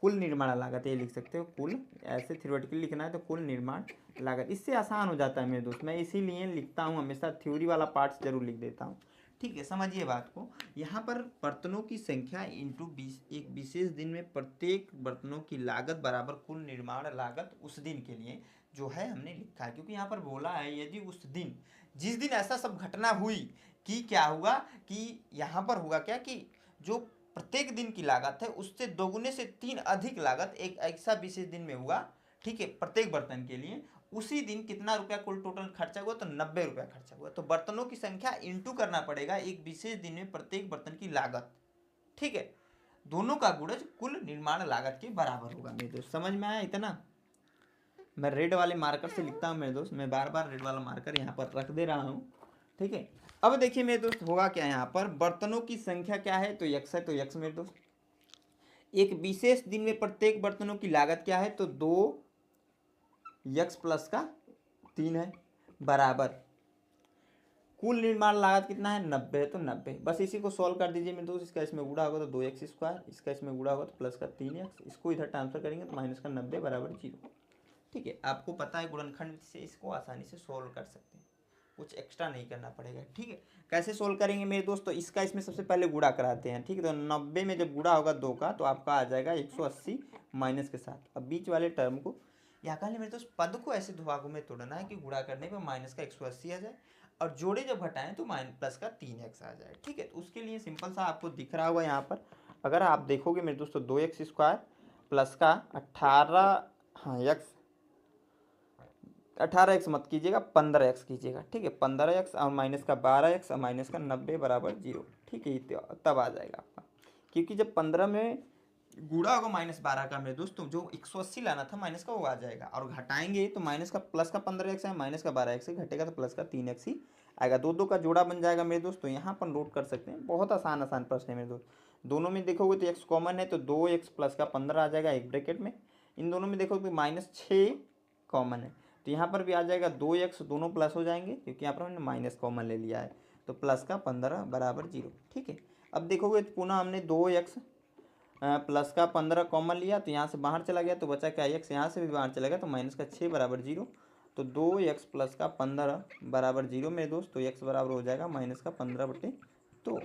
कुल निर्माण लागत, ये लिख सकते हो कुल, ऐसे थ्योरेटिकली लिखना है तो कुल निर्माण लागत, इससे आसान हो जाता है मेरे दोस्त। मैं इसीलिए लिखता हूँ हमेशा, थ्योरी वाला पार्ट जरूर लिख देता हूँ। ठीक है, समझिए बात को। यहाँ पर बर्तनों की संख्या इंटू एक विशेष दिन में प्रत्येक बर्तनों की लागत बराबर कुल निर्माण लागत उस दिन के लिए जो है हमने लिखा है, क्योंकि यहाँ पर बोला है यदि उस दिन, जिस दिन ऐसा सब घटना हुई कि क्या हुआ, कि यहाँ पर हुआ क्या कि जो प्रत्येक दिन की लागत है उससे दोगुने से 3 अधिक लागत एक ऐसा विशेष दिन में हुआ। ठीक है, प्रत्येक बर्तन के लिए उसी दिन कितना रुपया कुल टोटल खर्चा हुआ, तो 90 रुपया खर्चा हुआ। तो बर्तनों की संख्या इंटू करना पड़ेगा एक विशेष दिन में प्रत्येक बर्तन की लागत। ठीक है, दोनों का गुणज कुल निर्माण लागत के बराबर होगा मेरे दोस्त। समझ में आया इतना। मैं रेड वाले मार्कर से लिखता हूँ मेरे दोस्त, मैं बार बार रेड वाला मार्कर यहाँ पर रख दे रहा हूँ। ठीक है, अब देखिए मेरे दोस्त होगा क्या, यहाँ पर बर्तनों की संख्या क्या है, तो यक्स है, तो यक्स मेरे दोस्त। एक विशेष दिन में प्रत्येक बर्तनों की लागत क्या है, तो 2 यक्स प्लस का 3 है, बराबर कुल निर्माण लागत कितना है 90 है, तो 90 बस इसी को सॉल्व कर दीजिए मेरे दोस्त। इसका इसमें गुणा होगा तो 2x², इसका इसमें गुणा होगा तो प्लस का 3x, इसको इधर ट्रांसफर करेंगे तो माइनस का 90 बराबर 0। ठीक है, आपको पता है गुणनखंड से इसको आसानी से सोल्व कर सकते हैं, कुछ एक्स्ट्रा नहीं करना पड़ेगा। ठीक है, कैसे सोल्व करेंगे मेरे दोस्त, तो इसका इसमें सबसे पहले गुणा कराते हैं। ठीक है, तो 90 में जब गुणा होगा 2 का तो आपका आ जाएगा 180 माइनस के साथ। अब बीच वाले टर्म को यहाँ कहने मेरे दोस्त पद को ऐसे दो भागों में तोड़ना है कि गुणा करने पर माइनस का 180 आ जाए और जोड़े जब घटाएं तो माइनस प्लस का 3x आ जाए। ठीक है, तो उसके लिए सिंपल सा आपको दिख रहा होगा यहाँ पर, अगर आप देखोगे मेरे दोस्तों 2x² प्लस का 18, हाँ x 18x मत कीजिएगा 15x कीजिएगा। ठीक है, 15x और माइनस का 12x और माइनस का 90 बराबर 0। ठीक है, तब आ जाएगा आपका, क्योंकि जब 15 में गुणा होगा -12 का मेरे दोस्तों, जो 180 लाना था माइनस का वो आ जाएगा, और घटाएंगे तो माइनस का प्लस का 15x है, माइनस का 12x से घटेगा तो प्लस का 3x ही आएगा। दो दो का जोड़ा बन जाएगा मेरे दोस्तों। यहाँ पर नोट कर सकते हैं, बहुत आसान आसान प्रश्न है मेरे दोस्त। दोनों में देखोगे तो x कॉमन है तो 2x प्लस का 15 आ जाएगा एक ब्रैकेट में। इन दोनों में देखोगे -6 कॉमन है तो यहाँ पर भी आ जाएगा 2x, दोनों प्लस हो जाएंगे क्योंकि यहाँ पर हमने माइनस कॉमन ले लिया है, तो प्लस का 15 बराबर 0। ठीक है, अब देखोगे तो पुनः हमने 2x प्लस का 15 कॉमन लिया तो यहाँ से बाहर चला गया तो बचा क्या x, यहाँ से भी बाहर चला गया तो माइनस का 6 बराबर 0। तो 2x प्लस का 15 बराबर 0 मेरे दोस्त, तो x बराबर हो जाएगा माइनस का 15/2।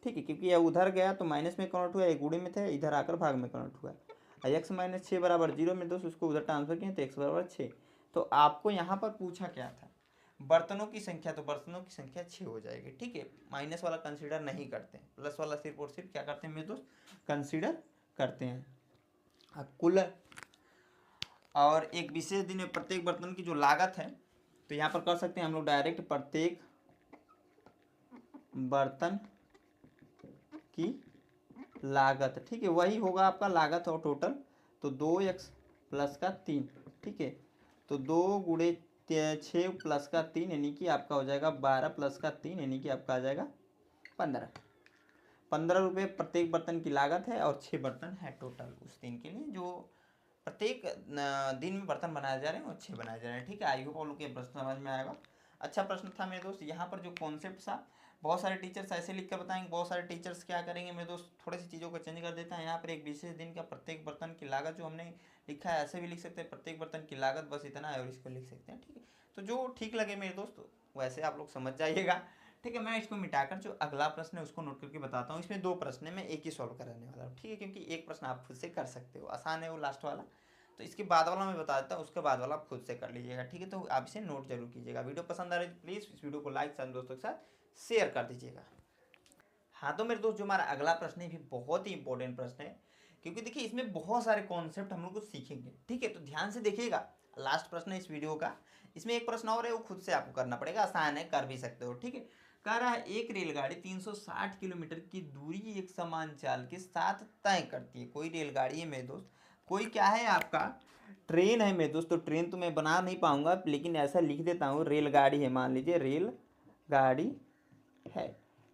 ठीक है, क्योंकि यह उधर गया तो माइनस में कन्वर्ट हुआ, एक गुणे में थे, इधर आकर भाग में कन्वर्ट हुआ। x माइनस 6 बराबर 0 मेरे दोस्त, उसको उधर ट्रांसफर किए तो x बराबर 6। तो आपको यहाँ पर पूछा क्या था, बर्तनों की संख्या, तो बर्तनों की संख्या 6 हो जाएगी। ठीक है, माइनस वाला कंसीडर नहीं करते हैं, प्लस वाला सिर्फ और सिर्फ क्या करते हैं मेरे दोस्त, कंसीडर करते हैं। कुल और एक विशेष दिन में प्रत्येक बर्तन की जो लागत है, तो यहाँ पर कर सकते हैं हम लोग डायरेक्ट प्रत्येक बर्तन की लागत। ठीक है, वही होगा आपका लागत और टोटल, तो 2x प्लस का 3। ठीक है, तो 2 गुणे 6 प्लस का 3 यानी कि आपका हो जाएगा 12 प्लस का 3 यानी कि आपका आ जाएगा 15 रुपये प्रत्येक बर्तन की लागत है, और 6 बर्तन है टोटल उस दिन के लिए, जो प्रत्येक दिन में बर्तन बनाए जा रहे हैं और 6 बनाए जा रहे हैं। ठीक है, आई होप आप लोग के प्रश्न समझ में आएगा। अच्छा प्रश्न था मेरे दोस्त। यहाँ पर जो कॉन्सेप्ट था, बहुत सारे टीचर्स ऐसे लिख कर बताएंगे, बहुत सारे टीचर्स क्या करेंगे मेरे दोस्त, थोड़ी सी चीज़ों को चेंज कर देता है। यहाँ पर एक विशेष दिन का प्रत्येक बर्तन की लागत जो हमने लिखा है, ऐसे भी लिख सकते हैं प्रत्येक बर्तन की लागत बस इतना है, और इसको लिख सकते हैं। ठीक है, तो जो ठीक लगे मेरे दोस्त वैसे आप लोग समझ जाइएगा। ठीक है, मैं इसको मिटाकर जो अगला प्रश्न है उसको नोट करके बताता हूँ। इसमें 2 प्रश्न है, मैं एक ही सॉल्व कराने वाला हूँ। ठीक है, क्योंकि एक प्रश्न आप खुद से कर सकते हो, आसान है वो लास्ट वाला, तो इसके बाद वाला मैं बता देता हूँ, उसके बाद वाला आप खुद से कर लीजिएगा। ठीक है, तो आप इसे नोट जरूर कीजिएगा। वीडियो पसंद आ रही है तो प्लीज़ इस वीडियो को लाइक साथ दोस्तों के साथ शेयर कर दीजिएगा। हाँ तो मेरे दोस्त, जो हमारा अगला प्रश्न है भी बहुत ही इंपॉर्टेंट प्रश्न है, क्योंकि देखिए इसमें बहुत सारे कॉन्सेप्ट हम लोग को सीखेंगे। ठीक है, तो ध्यान से देखिएगा, लास्ट प्रश्न है इस वीडियो का। इसमें एक प्रश्न और है, वो खुद से आपको करना पड़ेगा, आसान है, कर भी सकते हो। ठीक है, कह रहा है एक रेलगाड़ी 360 किलोमीटर की दूरी एक समान चाल के साथ तय करती है। कोई रेलगाड़ी है मेरे दोस्त, कोई क्या है आपका ट्रेन है मेरे दोस्त, तो ट्रेन तो मैं बना नहीं पाऊंगा लेकिन ऐसा लिख देता हूँ, रेलगाड़ी है, मान लीजिए रेलगाड़ी है।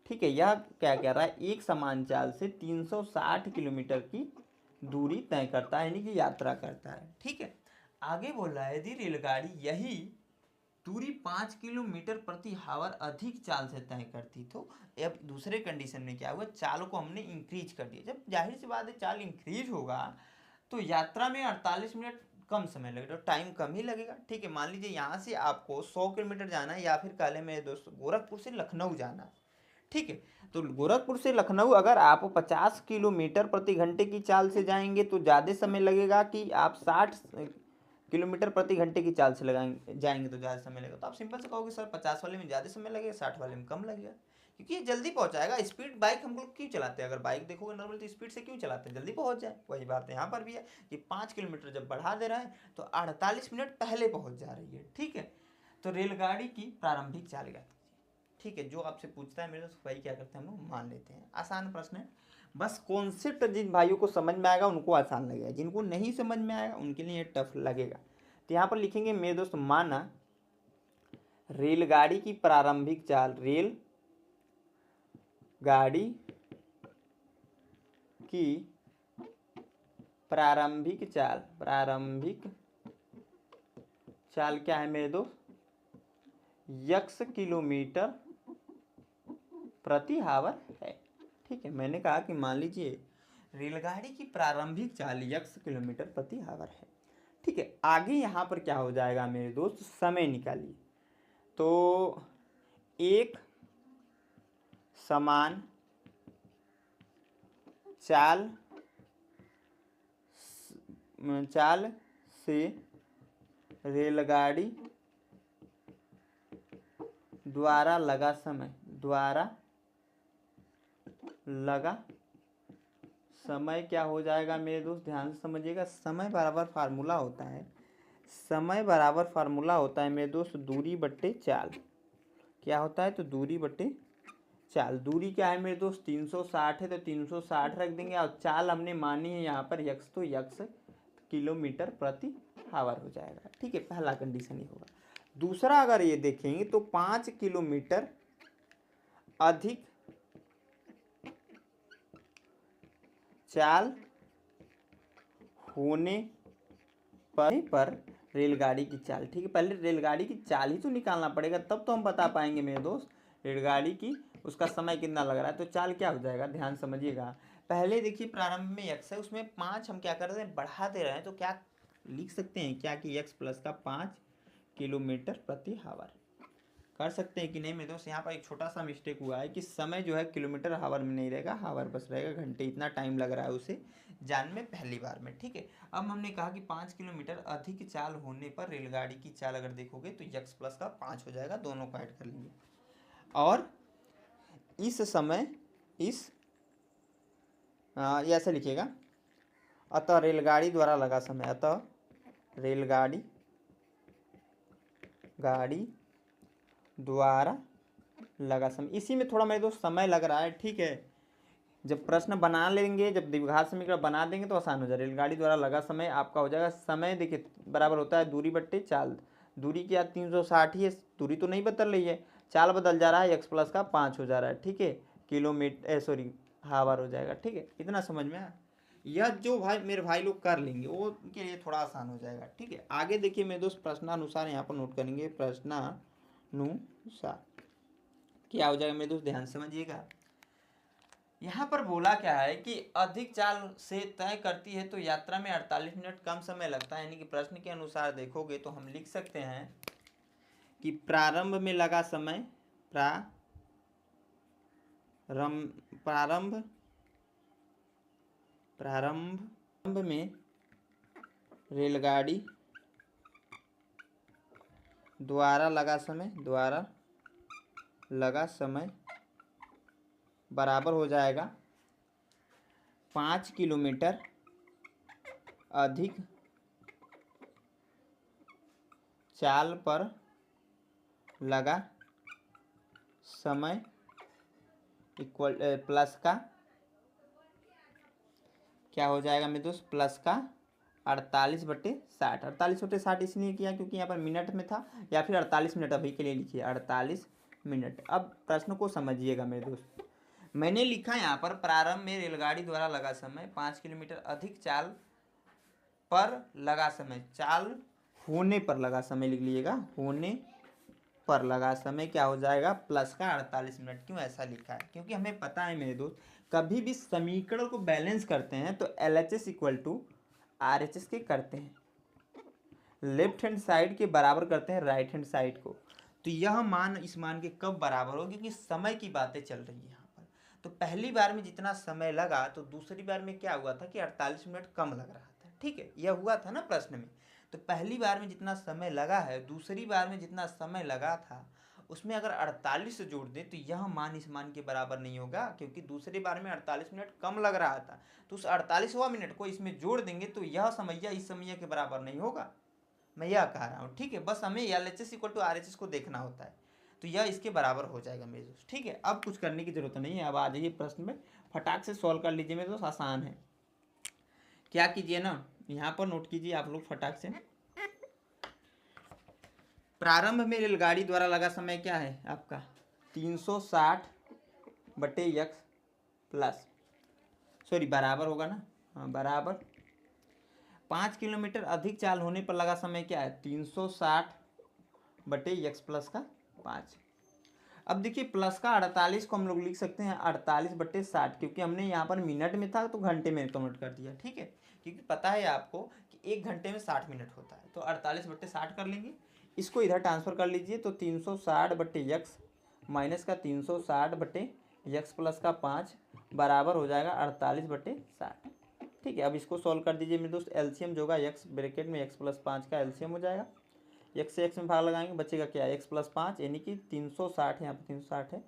ठीक है, यह क्या कह रहा है, एक समान चाल से 360 किलोमीटर की दूरी तय करता है, यानी कि यात्रा करता है। ठीक है, आगे बोल रहा है यदि रेलगाड़ी यही दूरी 5 किलोमीटर प्रति हावर अधिक चाल से तय करती, तो अब दूसरे कंडीशन में क्या हुआ, चाल को हमने इंक्रीज कर दिया। जब जाहिर सी बात है चाल इंक्रीज होगा तो यात्रा में 48 मिनट कम समय लगेगा, तो टाइम कम ही लगेगा। ठीक है, मान लीजिए यहाँ से आपको 100 किलोमीटर जाना है, या फिर कह मेरे दोस्त गोरखपुर से लखनऊ जाना है। ठीक है, तो गोरखपुर से लखनऊ अगर आप 50 किलोमीटर प्रति घंटे की चाल से जाएंगे तो ज़्यादा समय लगेगा, कि आप 60 किलोमीटर प्रति घंटे की चाल से जाएंगे तो ज़्यादा समय लगेगा। तो आप सिंपल से कहोगे सर 50 वाले में ज़्यादा समय लगेगा, 60 वाले में कम लगेगा, क्योंकि ये जल्दी पहुंचाएगा। स्पीड बाइक हम लोग क्यों चलाते हैं, अगर बाइक देखोगे नॉर्मल तो स्पीड से क्यों चलाते हैं, जल्दी पहुंच जाए। वही बात है यहाँ पर भी है कि 5 किलोमीटर जब बढ़ा दे रहा है तो 48 मिनट पहले पहुंच जा रही है। ठीक है, तो रेलगाड़ी की प्रारंभिक चाल क्या। ठीक है, जो आपसे पूछता है मेरे वही क्या करते हैं हम लोग मान लेते हैं। आसान प्रश्न है, बस कॉन्सेप्ट जिन भाइयों को समझ में आएगा उनको आसान लगेगा, जिनको नहीं समझ में आएगा उनके लिए टफ लगेगा। तो यहाँ पर लिखेंगे मेरे दोस्त, माना रेलगाड़ी की प्रारंभिक चाल, रेल गाड़ी की प्रारंभिक चाल क्या है मेरे दोस्त, यक्स किलोमीटर प्रति हावर है। ठीक है, मैंने कहा कि मान लीजिए रेलगाड़ी की प्रारंभिक चाल यक्स किलोमीटर प्रति हावर है। ठीक है, आगे यहाँ पर क्या हो जाएगा मेरे दोस्त, समय निकालिए। तो एक समान चाल से रेलगाड़ी द्वारा लगा समय क्या हो जाएगा मेरे दोस्त, ध्यान से समझिएगा। समय बराबर फार्मूला होता है मेरे दोस्त दूरी बट्टे चाल। क्या होता है, तो दूरी बट्टे चाल। दूरी क्या है मेरे दोस्त, 360 है तो 360 रख देंगे, और चाल हमने मानी है यहाँ पर यक्स, तो यक्स किलोमीटर प्रति हावर हो जाएगा। ठीक है, पहला कंडीशन ही होगा। दूसरा अगर ये देखेंगे तो 5 किलोमीटर अधिक चाल होने पर रेलगाड़ी की चाल। ठीक है, पहले रेलगाड़ी की चाल ही तो निकालना पड़ेगा, तब तो हम बता पाएंगे मेरे दोस्त रेलगाड़ी की उसका समय कितना लग रहा है। तो चाल क्या हो जाएगा, ध्यान समझिएगा। पहले देखिए प्रारंभ में यक्स है, उसमें 5 हम क्या कर रहे हैं, बढ़ा दे रहे हैं। तो क्या लिख सकते हैं क्या कि यक्स प्लस का 5 किलोमीटर प्रति हावर कर सकते हैं कि नहीं मेरे दोस्त। यहाँ पर एक छोटा सा मिस्टेक हुआ है कि समय जो है किलोमीटर हावर में नहीं रहेगा, हावर बस रहेगा, घंटे इतना टाइम लग रहा है उसे जानने में पहली बार में। ठीक है, अब हमने कहा कि 5 किलोमीटर अधिक चाल होने पर रेलगाड़ी की चाल अगर देखोगे तो यक्स प्लस का 5 हो जाएगा, दोनों को ऐड कर लेंगे। और इस समय ये ऐसे लिखिएगा, अतः रेलगाड़ी द्वारा लगा समय, अतः रेलगाड़ी द्वारा लगा समय। इसी में थोड़ा मेरे दोस्त समय लग रहा है। ठीक है, जब प्रश्न बना लेंगे, जब द्विघात समीकरण बना देंगे तो आसान हो जाएगा। रेलगाड़ी द्वारा लगा समय आपका हो जाएगा, समय देखिए बराबर होता है दूरी बट्टे चाल। दूरी क्या 360 ही है, दूरी तो नहीं बदल रही है, चाल बदल जा रहा है, एक्स प्लस का 5 हो जा रहा है। ठीक है, किलोमीटर हावर हो जाएगा। ठीक है, इतना समझ में आया। यह जो भाई मेरे भाई लोग कर लेंगे वो उनके लिए थोड़ा आसान हो जाएगा। ठीक है, आगे देखिए मेरे दोस्त प्रश्नानुसार यहाँ पर नोट करेंगे। प्रश्नानुसार क्या हो जाएगा मेरे दोस्त, ध्यान समझिएगा। यहाँ पर बोला क्या है कि अधिक चाल से तय करती है तो यात्रा में 48 मिनट कम समय लगता है। यानी कि प्रश्न के अनुसार देखोगे तो हम लिख सकते हैं कि प्रारंभ में लगा समय, प्रारंभ में रेलगाड़ी द्वारा लगा समय बराबर हो जाएगा 5 किलोमीटर अधिक चाल पर लगा समय इक्वल प्लस का क्या हो जाएगा मेरे दोस्त, प्लस का 48/60। 48/60 इसलिए किया क्योंकि यहाँ पर मिनट में था, या फिर 48 मिनट अभी के लिए लिखिए 48 मिनट। अब प्रश्न को समझिएगा मेरे दोस्त, मैंने लिखा यहाँ पर प्रारंभ में रेलगाड़ी द्वारा लगा समय 5 किलोमीटर अधिक चाल पर लगा समय, चाल होने पर लगा समय लिख लीजिएगा, होने पर लगा समय क्या हो जाएगा, प्लस का 48 मिनट। क्यों ऐसा लिखा है, क्योंकि हमें पता है मेरे दोस्त कभी भी समीकरण को बैलेंस करते हैं तो LHS इक्वल टू RHS के करते हैं, लेफ्ट हैंड साइड के बराबर करते हैं राइट हैंड साइड को। तो यह मान इस मान के कब बराबर हो, क्योंकि समय की बातें चल रही है यहाँ पर। तो पहली बार में जितना समय लगा तो दूसरी बार में क्या हुआ था कि 48 मिनट कम लग रहा था। ठीक है, यह हुआ था ना प्रश्न में। तो पहली बार में जितना समय लगा है, दूसरी बार में जितना समय लगा था उसमें अगर 48 से जोड़ दें तो यह मान इस मान के बराबर नहीं होगा, क्योंकि दूसरी बार में 48 मिनट कम लग रहा था। तो उस 48वां मिनट को इसमें जोड़ देंगे तो यह समैया इस समैया के बराबर नहीं होगा, मैं यह कह रहा हूँ। ठीक है, बस हमें LHS इक्वल टू RHS को देखना होता है, तो यह इसके बराबर हो जाएगा मेरे दोस्त। ठीक है, अब कुछ करने की जरूरत नहीं है, अब आ जाइए प्रश्न में, फटाक से सॉल्व कर लीजिए मेरे दोस्त, आसान है। क्या कीजिए ना, यहाँ पर नोट कीजिए आप लोग फटाक से। प्रारंभ में रेलगाड़ी द्वारा लगा समय क्या है आपका 360/x प्लस बराबर होगा ना, हाँ बराबर 5 किलोमीटर अधिक चाल होने पर लगा समय क्या है 360/x प्लस का 5। अब देखिए प्लस का 48 को हम लोग लिख सकते हैं 48/60, क्योंकि हमने यहाँ पर मिनट में था तो घंटे में कन्वर्ट कर दिया। ठीक है, क्योंकि पता है आपको कि 1 घंटे में 60 मिनट होता है, तो 48/60 कर लेंगे। इसको इधर ट्रांसफर कर लीजिए, तो 360/x माइनस का 360/x प्लस का 5 बराबर हो जाएगा 48/60। ठीक है, अब इसको सॉल्व कर दीजिए मेरे दोस्त। एलसीएम जो होगा x ब्रैकेट में x प्लस 5 का एलसीएम हो जाएगा। x से x में भाग लगाएंगे, बचेगा क्या, x प्लस 5 यानी कि 360, यहाँ पे 360 है,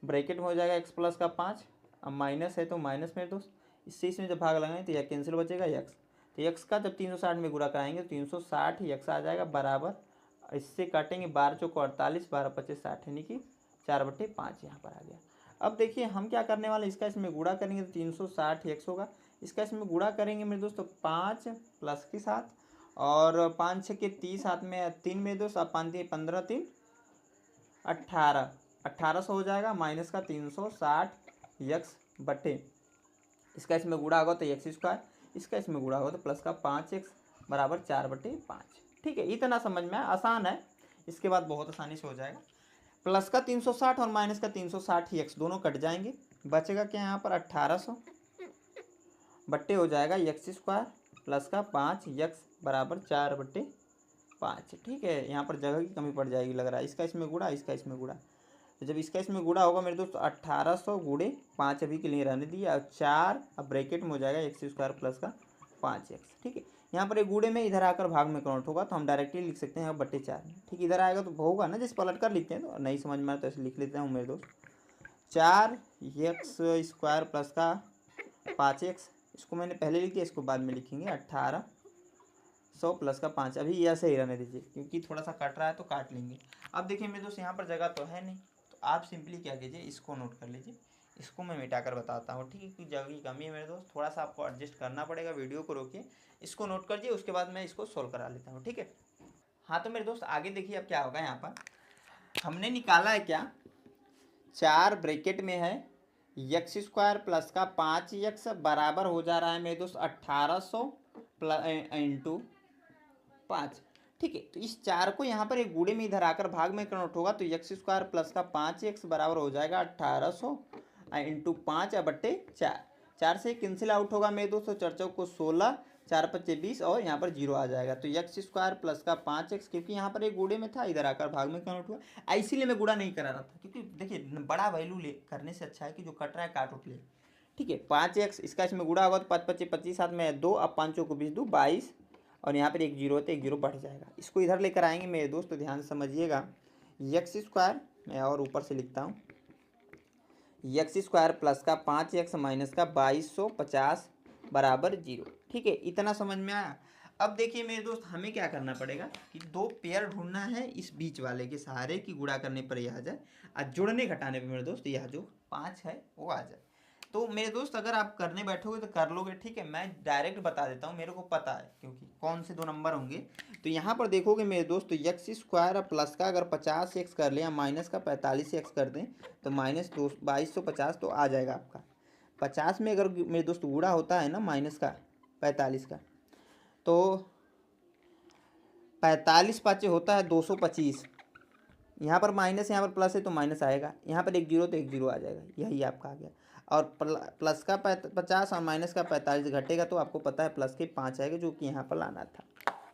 ब्रैकेट में हो जाएगा x प्लस का 5। अब माइनस है तो माइनस मेरे दोस्त, इससे इसमें जब भाग लगाएंगे तो यह कैंसिल, बचेगा x। तो x का जब 360 में गुणा कराएंगे तो 360 ही x आ जाएगा बराबर, इससे काटेंगे 12 चौको 48, 12×5 60 यानी कि 4/5 यहाँ पर आ गया। अब देखिए हम क्या करने वाले, इसका इसमें गुणा करेंगे तो 360 x होगा, इसका इसमें गुणा करेंगे मेरे दोस्तों 5 प्लस के साथ, और 5 6 के 30, हाथ में 3 मेरे दोस्त, अब 5 3 15 3 18, 1800 हो जाएगा, माइनस का 360x बटे, इसका इसमें गुणा होगा तो x², इसका इसमें गुणा होगा तो प्लस का 5x बराबर 4/5। ठीक है, इतना समझ में आसान है, इसके बाद बहुत आसानी से हो जाएगा। प्लस का 360 और माइनस का 360x दोनों कट जाएंगे, बचेगा क्या यहाँ पर 1800 बट्टे हो जाएगा x² प्लस का 5x बराबर 4/5। ठीक है, यहाँ पर जगह की कमी पड़ जाएगी लग रहा है, इसका इसमें गुणा, इसका इसमें गुणा, तो जब इसका इसमें गुणा होगा मेरे दोस्त 1800 गुणे 5 अभी के लिए रहने दिया, और 4 अब ब्रैकेट में हो जाएगा x² प्लस का 5x। ठीक है, यहाँ पर एक गुणे में इधर आकर भाग में कन्वर्ट होगा, तो हम डायरेक्टली लिख सकते हैं 4/4। ठीक, इधर आएगा तो होगा ना, जैसे पलट कर लिखते हैं, तो नहीं समझ में आया तो ऐसे लिख लेते हैं मेरे दोस्त, 4x² प्लस का 5x, इसको मैंने पहले लिख दिया, इसको बाद में लिखेंगे 1800 प्लस का 5। अभी ये ऐसे ही रहने दीजिए, क्योंकि थोड़ा सा कट रहा है तो काट लेंगे। अब देखिए मेरे दोस्त यहाँ पर जगह तो है नहीं, तो आप सिंपली क्या कीजिए, इसको नोट कर लीजिए, इसको मैं मिटाकर बताता हूँ। ठीक है, क्योंकि जगह की कमी है मेरे दोस्त, थोड़ा सा आपको एडजस्ट करना पड़ेगा, वीडियो को रोकिए, इसको नोट कर उसके बाद मैं इसको सोल्व करा लेता हूँ। ठीक है, हाँ तो मेरे दोस्त आगे देखिए अब क्या होगा, यहाँ पर हमने निकाला है क्या, 4 ब्रैकेट में है x² प्लस का 5x बराबर हो जा रहा है मेरे दोस्त 1800 इंटू 5। ठीक है, तो इस 4 को यहाँ पर एक गुणे में इधर आकर भाग में कन्वर्ट होगा, तो x² प्लस का 5x बराबर हो जाएगा 1800 इंटू 5/4। 4 से कैंसिल आउट होगा मेरे दोस्त, तो 4 को 16, 4×5 20, और यहाँ पर 0 आ जाएगा, तो x² प्लस का 5x, क्योंकि यहाँ पर एक गुणे में था, इधर आकर भाग में कन्वर्ट हुआ, इसीलिए मैं गुणा नहीं करा रहा था, क्योंकि देखिए बड़ा वैल्यू ले करने से अच्छा है कि जो कट रहा है काट उठ ले। ठीक है, 5x, इसका इसमें गुणा होगा तो 5×5 25, हाथ में 2, अब 5 को 20 2 22, और यहाँ पर एक 0 है तो एक 0 बढ़ जाएगा, इसको इधर लेकर आएंगे मेरे दोस्त, तो ध्यान से समझिएगा, x² मैं और ऊपर से लिखता हूँ, x² प्लस का 5x माइनस का 2250 बराबर 0। ठीक है, इतना समझ में आया। अब देखिए मेरे दोस्त हमें क्या करना पड़ेगा कि 2 पेयर ढूंढना है इस बीच वाले के सहारे, कि गुणा करने पर यह आ जाए, और जुड़ने घटाने पर मेरे दोस्त यह जो 5 है वो आ जाए। तो मेरे दोस्त अगर आप करने बैठोगे तो कर लोगे। ठीक है, मैं डायरेक्ट बता देता हूँ, मेरे को पता है क्योंकि कौन से 2 नंबर होंगे। तो यहाँ पर देखोगे मेरे दोस्त, तो x² प्लस का अगर 50x कर लें, या माइनस का 45x कर दें, तो माइनस 2250 तो आ जाएगा आपका। 50 में अगर मेरे दोस्त गुणा होता है ना माइनस का 45 का, तो 45 5 होता है 225, यहाँ पर माइनस यहाँ पर प्लस है तो माइनस आएगा, यहाँ पर एक 0 तो एक 0 आ जाएगा, यही आपका आ गया। और प्लस का 50 और माइनस का 45 घटेगा, तो आपको पता है प्लस के 5 आएगा, जो कि यहाँ पर लाना था।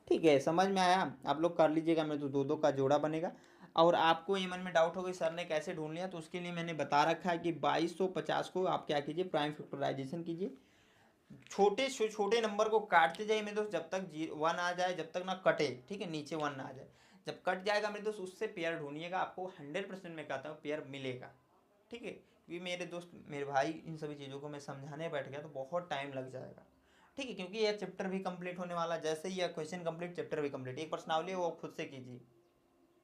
ठीक है, समझ में आया, आप लोग कर लीजिएगा, मेरे तो 2 का जोड़ा बनेगा। और आपको ये मन में डाउट होगा सर ने कैसे ढूंढ लिया, तो उसके लिए मैंने बता रखा है कि 2250 को आप क्या कीजिए, प्राइम फैक्टराइजेशन कीजिए, छोटे छोटे नंबर को काटते जाइए मेरे दोस्त, जब तक 1 आ जाए, जब तक ना कटे। ठीक है, नीचे 1 ना आ जाए, जब कट जाएगा मेरे दोस्त उससे पेयर ढूंढिएगा, आपको 100% में कहता हूँ पेयर मिलेगा। ठीक है, क्योंकि मेरे दोस्त मेरे भाई इन सभी चीज़ों को मैं समझाने बैठ गया तो बहुत टाइम लग जाएगा। ठीक है, क्योंकि यह चैप्टर भी कंप्लीट होने वाला, जैसे ही यह क्वेश्चन कंप्लीट चैप्टर भी कंप्लीट। एक प्रश्नावली है वो खुद से कीजिए।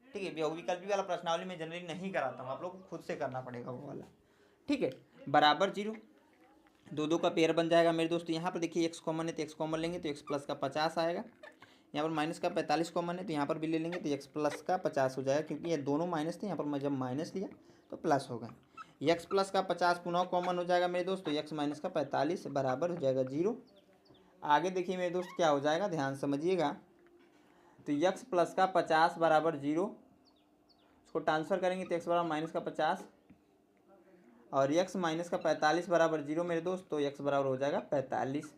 ठीक है, बहुविकल्पी वाला प्रश्नावली में जनरली नहीं कराता हूँ, आप लोग को खुद से करना पड़ेगा वो वाला। ठीक है, बराबर 0, 2 का पेयर बन जाएगा मेरे दोस्त। यहाँ पर देखिए x कॉमन है तो x कॉमन लेंगे तो x प्लस का 50 आएगा, यहाँ पर माइनस का 45 कॉमन है तो यहाँ पर भी ले लेंगे तो x प्लस का 50 हो जाएगा, क्योंकि ये दोनों माइनस थे, यहाँ पर मैं जब माइनस लिया तो प्लस हो गया। x प्लस का 50 पुनः कॉमन हो जाएगा मेरे दोस्त, तो x माइनस का 45 बराबर हो जाएगा 0। आगे देखिए मेरे दोस्त क्या हो जाएगा, ध्यान समझिएगा, तो x प्लस का 50 बराबर 0, को ट्रांसफ़र करेंगे तो x बराबर माइनस का 50 और x माइनस का 45 बराबर 0 मेरे दोस्त, तो x बराबर हो जाएगा 45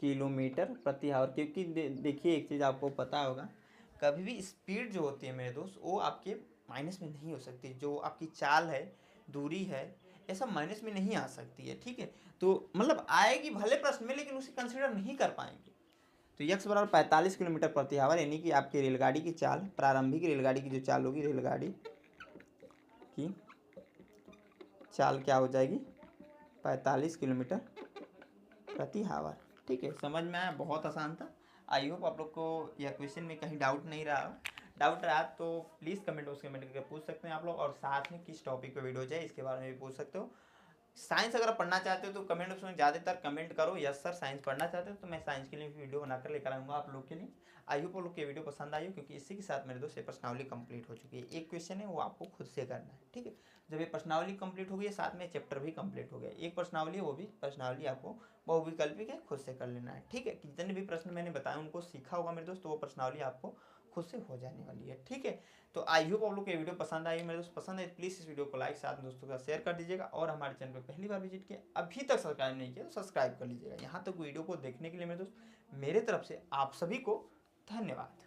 किलोमीटर प्रति आवर। क्योंकि देखिए एक चीज़ आपको पता होगा, कभी भी स्पीड जो होती है मेरे दोस्त वो आपके माइनस में नहीं हो सकती। जो आपकी चाल है, दूरी है, ये सब माइनस में नहीं आ सकती है, ठीक है। तो मतलब आएगी भले प्रश्न में, लेकिन उसे कंसिडर नहीं कर पाएंगे। तो x बराबर 45 किलोमीटर प्रति आवर, यानी कि आपकी रेलगाड़ी की चाल, प्रारंभिक रेलगाड़ी की जो चाल होगी, रेलगाड़ी की चाल क्या हो जाएगी, 45 किलोमीटर प्रति आवर। ठीक है, समझ में आया, बहुत आसान था। आई होप आप लोग को यह क्वेश्चन में कहीं डाउट नहीं रहा। डाउट रहा तो प्लीज़ कमेंट बॉक्स कमेंट करके पूछ सकते हैं आप लोग, और साथ में किस टॉपिक पे वीडियो जाए इसके बारे में भी पूछ सकते हो। साइंस अगर आप पढ़ना चाहते हो तो कमेंट बॉक्स में ज़्यादातर कमेंट करो यस सर साइंस पढ़ना चाहते हो, तो मैं साइंस के लिए वीडियो बनाकर लेकर आऊँगा आप लोग के लिए। आई होप आप लोग की वीडियो पसंद आई हो, क्योंकि इसी के साथ मेरे दोस्त ये प्रश्नावली कंप्लीट हो चुकी है। एक क्वेश्चन है वो आपको खुद से करना है, ठीक है। जब ये प्रश्नावली कंप्लीट हो गई, साथ में चैप्टर भी कंप्लीट हो गया। एक प्रश्नावली, वो भी प्रश्नावली आपको बहुविकल्पी है, खुद से कर लेना है, ठीक है। जितने भी प्रश्न मैंने बताया उनको सीखा होगा मेरे दोस्त, तो वो प्रश्नावली आपको खुद से हो जाने वाली है, ठीक है। तो आई होप आप लोग को ये वीडियो पसंद आई। मेरे दोस्त पसंद है प्लीज़ इस वीडियो को लाइक, साथ दोस्तों का शेयर कर दीजिएगा, और हमारे चैनल पर पहली बार विजिट किया, अभी तक सब्सक्राइब नहीं किया तो सब्सक्राइब कर लीजिएगा। यहाँ तक वीडियो को देखने के लिए मेरे दोस्त, मेरे तरफ से आप सभी को धन्यवाद।